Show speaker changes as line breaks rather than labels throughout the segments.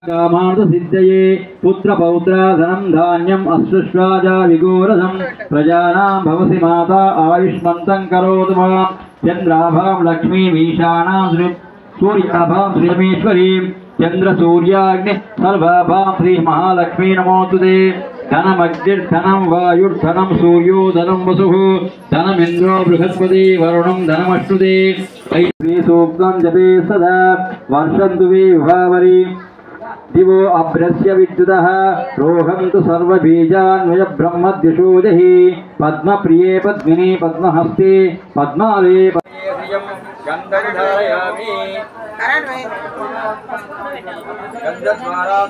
कामार्थ सिद्धये पुत्र पौत्र धनं धान्यम् अश्रुष्वाजा विगोरधं प्रजानां भवसि माता आयुष्मन्तं करोतु मां चन्द्राभां लक्ष्मीमीशानां सूर्याभां श्रीमेश्वरीं चन्द्रसूर्याग्नि सर्वाभां श्री महालक्ष्मी नमोस्तुते धनमग्निर्धनं वायुर्धनं सूर्यो धनं वसुः धनमिन्द्रो बृहस्पति वरुणं धनमश्नुते श्री सूक्तं जपे सदा वर्षन्तु मे विभावरी दिवो अभ्रस्य विद्युतः रोहन्तु सर्वबीजान्वय ब्रह्मद्युषोजहि पद्मप्रिये पद्मिनी पद्महस्ते पद्मालये गन्धधारयामि गन्धद्वारा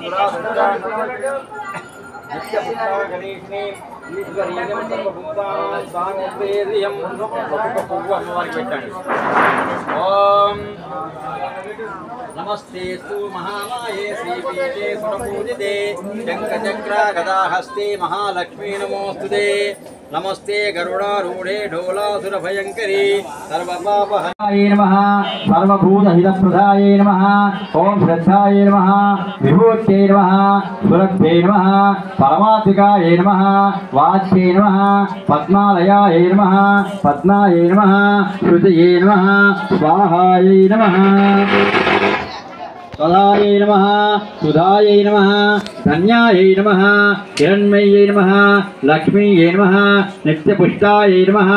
गणेशने ईश्वरीयं सर्वभूतानां साङ्गेर्यं ओम नमस्तेस्तु महामाये श्रीपीठे सुरपूजिते शङ्खचक्र गदाहस्ते महालक्ष्मी नमोस्तुते नमस्ते गरुडारूढे ढोलासुरभयङ्करी सर्वपापहराय नमः सर्वभूतहितप्रदाय नमः ओम श्रद्धाय नमः विभूत्यै नमः सुरभ्ये नमः परमात्मिकाय नमः वाच्ये नमः पद्मालयाय नमः पद्माय नमः श्रुतये नमः स्वाहाय नमः सदाय नमः सुधायै नमः धन्यायै नमः हिरण्मय्यै नमः लक्ष्मीयै नमः नित्यपुष्टायै नमः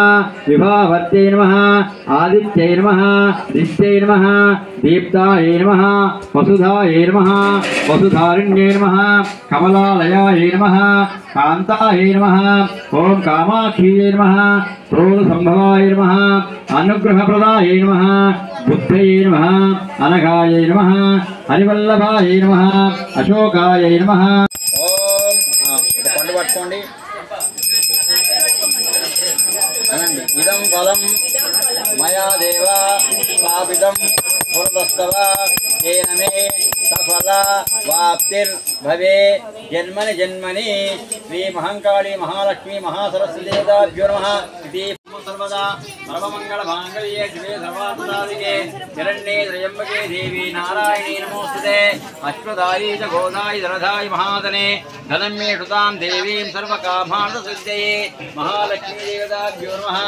विभावर्त्यै नमः आदित्यै नमः दित्यै नमः दीप्तायै नमः वसुधायै नमः वसुधारिण्यै नमः कमलालयायै नमः कान्तायै नमः ओम कामाक्षीयै नमः क्रोधसंभवाय नमः अनुग्रहप्रदायै नमः बुद्धये नमः अनघायै नमः हरिवल्लभायै नमः अशोकायै नमः ओम पंडु पट्टुकोंడి అనండి ఇదం ఫలం మయా దేవ స్థాపితం పురతస్తవ తేన మే సఫల వాప్తిర్ భవే జన్మని జన్మని శ్రీ మహంకాళి మహాలక్ష్మి మహాసరస్వతి దేవతాభ్యో నమః ఇది सर्वदा सर्वमंगल मांगल्ये शिवे सर्वार्थसाधिके शरण्ये त्र्यंबके देवी नारायणी नमोस्तुते अश्वदायी च गोदायी धरधायी महाधने धनं मे सुतां देवीं सर्वकामार्थसिद्धये महालक्ष्मी देवताभ्यो नमः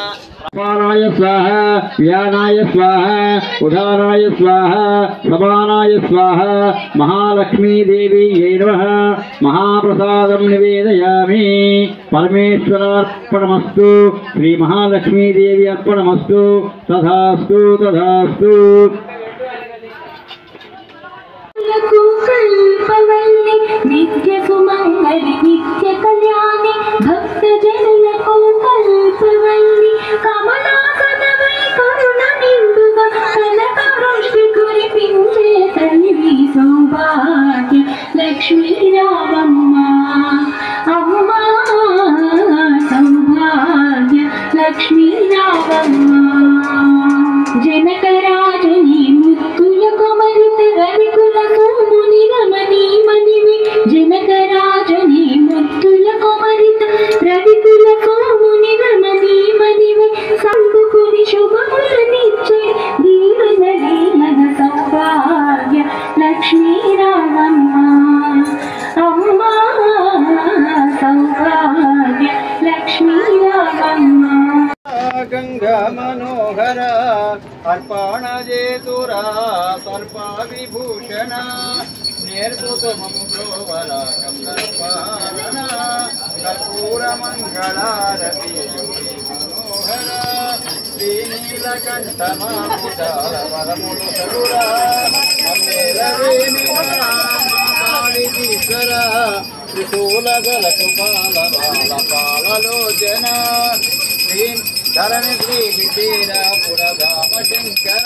अपानाय स्वाहा व्यानाय स्वाहा उदानाय स्वाहा समानाय स्वाहा महालक्ष्मी देवी नमः महाप्रसादं निवेदयामि परमेश्वरार्पणमस्तु श्री महालक्ष्मी देवी अर्पणमस्तु तथास्तु तथास्तु नित्य सुमंगली नित्य कल्याणी भक्त जननको कल्पवल्ली कमला कदमै करुण निंदुगा कनक वृष्टि कुरिपिंचे तन्वी सौभाग्य लक्ष्मी रामम्मा अम्मा सौभाग्य लक्ष्मी रामम्मा जनकराजनी मुत्तुल कमरुत रविकुल सोमुनि रमणी मणिवे जनकराजनी मुत्तुल कमरुत रविकुल सोमुनि रमणी मणिवे संबुकुनि शुभमुल नित्य दीवनले मन सौभाग्य लक्ष्मी रामम्मा अम्मा सौभाग्य लक्ष्मी रामम्मा गंगा मनोहर अर्पण जेतुरा सर्पा विभूषण निर्दुतमंगोवरा कमलपालना कर्पूर मंगलारति मनोहर श्रीनीलकंठ मामुदार वरमुलु सरुरा अम्मेरवेणीश्वरा त्रिशूलगल कुपाल बाल पाललोचन धरण श्री विजय पुरधाम शंकर